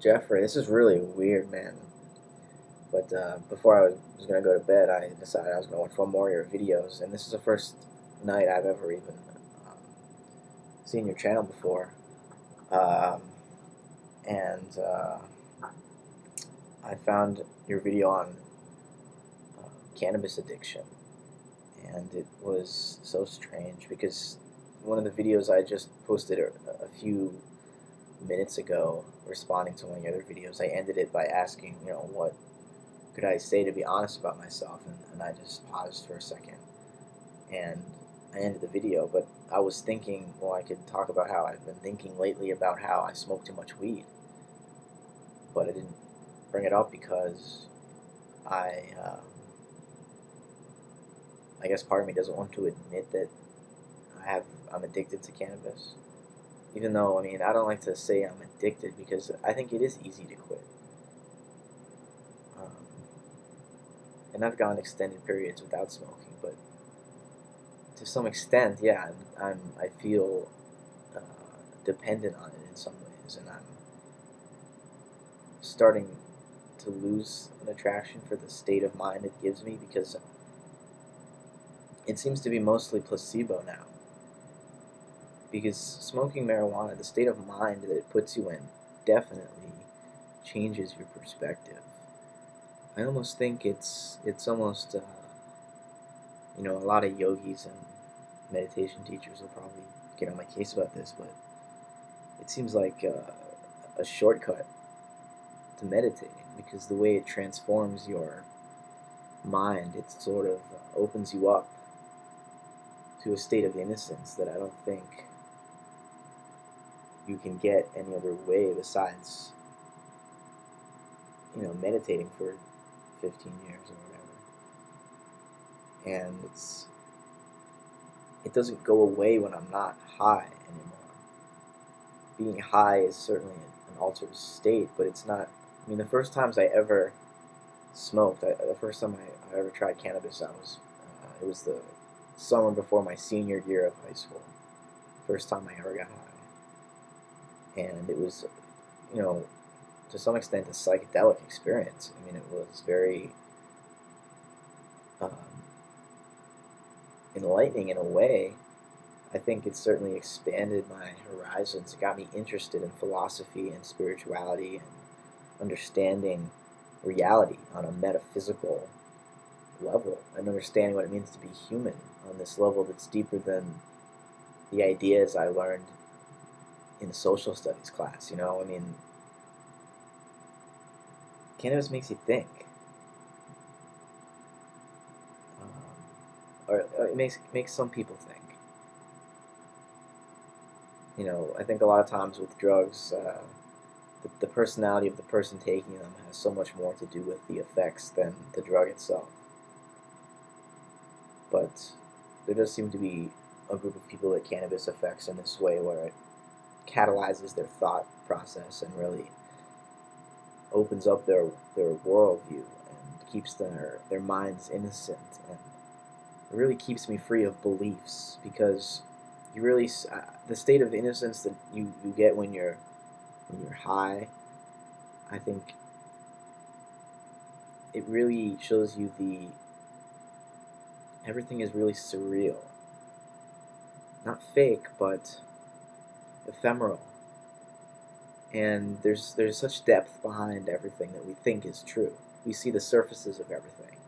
Jeffrey, this is really weird, man. But before I was gonna go to bed, I decided I was gonna watch one more of your videos, and this is the first night I've ever even um, seen your channel before. Um, and I found your video on cannabis addiction, and it was so strange because one of the videos I just posted a few minutes ago, responding to one of your other videos, I ended it by asking, what could I say to be honest about myself? And I just paused for a second and I ended the video. But I was thinking, well, I could talk about how I've been thinking lately about how I smoke too much weed. But I didn't bring it up because I, I guess part of me doesn't want to admit that I'm addicted to cannabis. Even though, I mean, I don't like to say I'm addicted because I think it is easy to quit. Um, and I've gone extended periods without smoking, but to some extent, yeah, I feel uh, dependent on it in some ways, and I'm starting to lose an attraction for the state of mind it gives me because it seems to be mostly placebo now. Because smoking marijuana, the state of mind that it puts you in, definitely changes your perspective. I almost think it's almost a lot of yogis and meditation teachers will probably get on my case about this, but it seems like a shortcut to meditating because the way it transforms your mind, it sort of opens you up to a state of innocence that I don't think you can get any other way besides, meditating for 15 years or whatever. And it doesn't go away when I'm not high anymore. Being high is certainly an altered state, but it's not. I mean, the first times I ever smoked, the first time I ever tried cannabis, it was the summer before my senior year of high school. First time I ever got high, and it was, you know, to some extent a psychedelic experience. I mean, it was very um, enlightening in a way. I think it certainly expanded my horizons. It got me interested in philosophy and spirituality and understanding reality on a metaphysical level and understanding what it means to be human on this level that's deeper than the ideas I learned in a social studies class. I mean, cannabis makes you think, or it makes some people think. I think a lot of times with drugs, the personality of the person taking them has so much more to do with the effects than the drug itself. But there does seem to be a group of people that cannabis affects in this way where it catalyzes their thought process and really opens up their worldview and keeps their minds innocent, and it really keeps me free of beliefs because you really the state of innocence that you get when you're high, I think it really shows you the everything is really surreal, not fake but ephemeral, and there's such depth behind everything that we think is true. We see the surfaces of everything,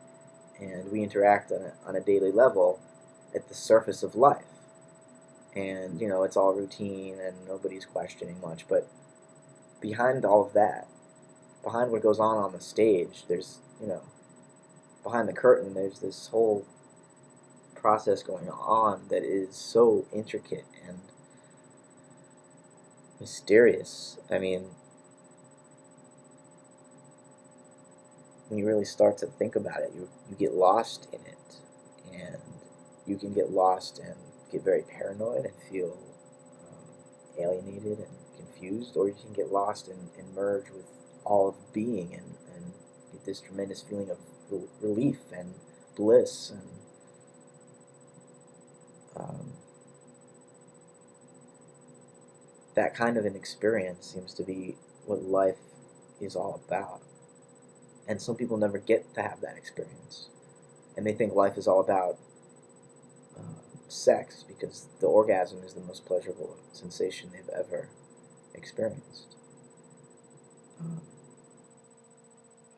and we interact on a daily level at the surface of life. And it's all routine and nobody's questioning much. But behind all of that, behind what goes on the stage, there's behind the curtain, there's this whole process going on that is so intricate and mysterious. I mean, when you really start to think about it, you get lost in it, and you can get lost and get very paranoid and feel alienated and confused, or you can get lost and merge with all of being and get this tremendous feeling of relief and bliss and um, that kind of an experience seems to be what life is all about. And some people never get to have that experience. And they think life is all about sex because the orgasm is the most pleasurable sensation they've ever experienced.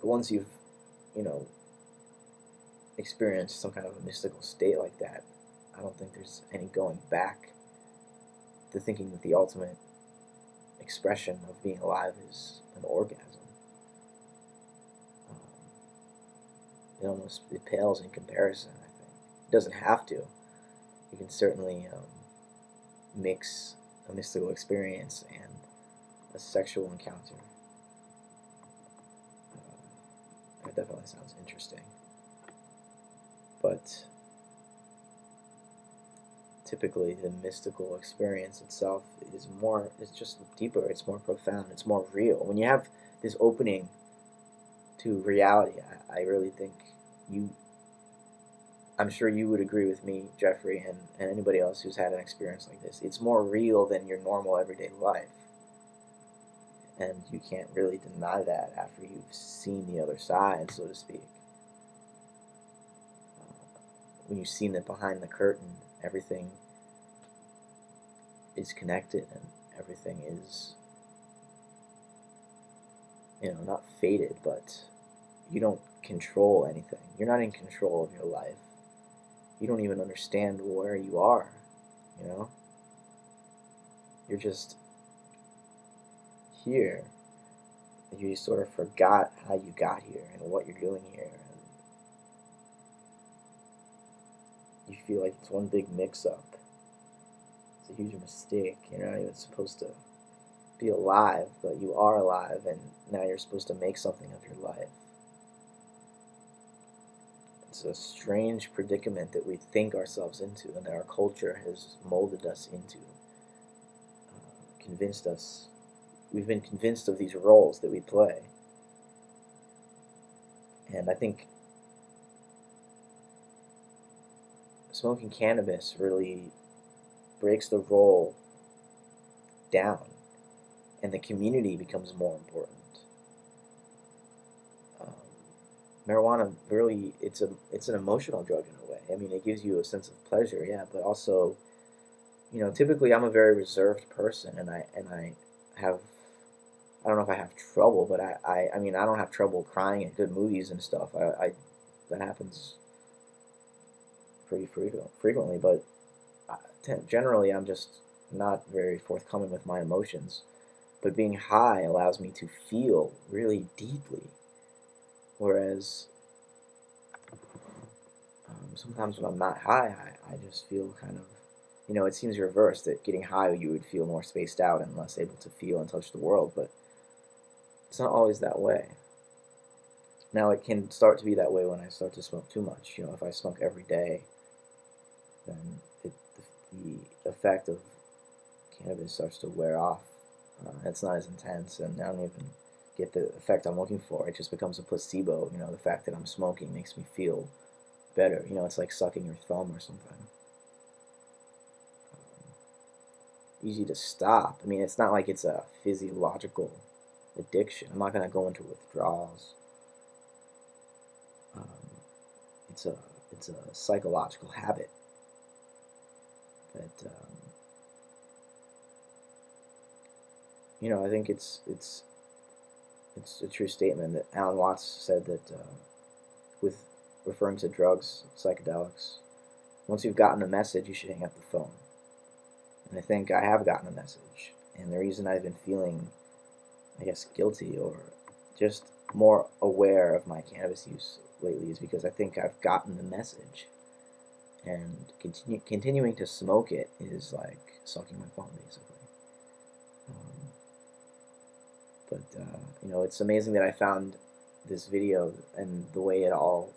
But once you've, you know, experienced some kind of a mystical state like that, I don't think there's any going back to thinking that the ultimate expression of being alive is an orgasm. It pales in comparison, I think. It doesn't have to. You can certainly mix a mystical experience and a sexual encounter. That definitely sounds interesting. But typically the mystical experience itself is more, it's just deeper, it's more profound, it's more real. When you have this opening to reality, I really think I'm sure you would agree with me, Jeffrey, and anybody else who's had an experience like this. It's more real than your normal everyday life. And you can't really deny that after you've seen the other side, so to speak. When you've seen that behind the curtain, everything is connected and everything is, not fated, but you don't control anything. You're not in control of your life. You don't even understand where you are, You're just here. You sort of forgot how you got here and what you're doing here. And you feel like it's one big mix-up. It's a huge mistake. You're not even supposed to be alive, but you are alive, and now you're supposed to make something of your life. It's a strange predicament that we think ourselves into and that our culture has molded us into, convinced us. We've been convinced of these roles that we play. And I think smoking cannabis really breaks the role down, and the community becomes more important. Marijuana really, it's an emotional drug in a way. I mean, it gives you a sense of pleasure, yeah, but also, typically I'm a very reserved person, and I have, I don't know if I have trouble, but I mean, I don't have trouble crying at good movies and stuff. That happens pretty frequently, but generally I'm just not very forthcoming with my emotions. But being high allows me to feel really deeply, whereas sometimes when I'm not high, I just feel kind of, it seems reversed, that getting high you would feel more spaced out and less able to feel and touch the world, but it's not always that way. Now it can start to be that way when I start to smoke too much. If I smoke every day, then the effect of cannabis starts to wear off. It's not as intense, and I don't even get the effect I'm looking for. It just becomes a placebo. The fact that I'm smoking makes me feel better. It's like sucking your thumb or something. Easy to stop. I mean, it's not like it's a physiological addiction. I'm not going to go into withdrawals. It's a psychological habit that I think it's a true statement that Alan Watts said that with referring to drugs, psychedelics, once you've gotten a message, you should hang up the phone. And I think I have gotten a message, and the reason I've been feeling, I guess, guilty or just more aware of my cannabis use lately is because I think I've gotten the message, and continuing to smoke it is like sucking my thumb, basically. But it's amazing that I found this video and the way it all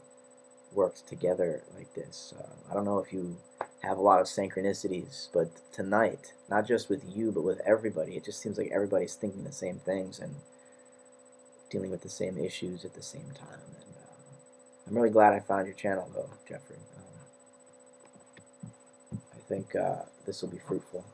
worked together like this. I don't know if you have a lot of synchronicities, but tonight, not just with you, but with everybody, it just seems like everybody's thinking the same things and dealing with the same issues at the same time. And I'm really glad I found your channel, though, Jeffrey. I think this will be fruitful.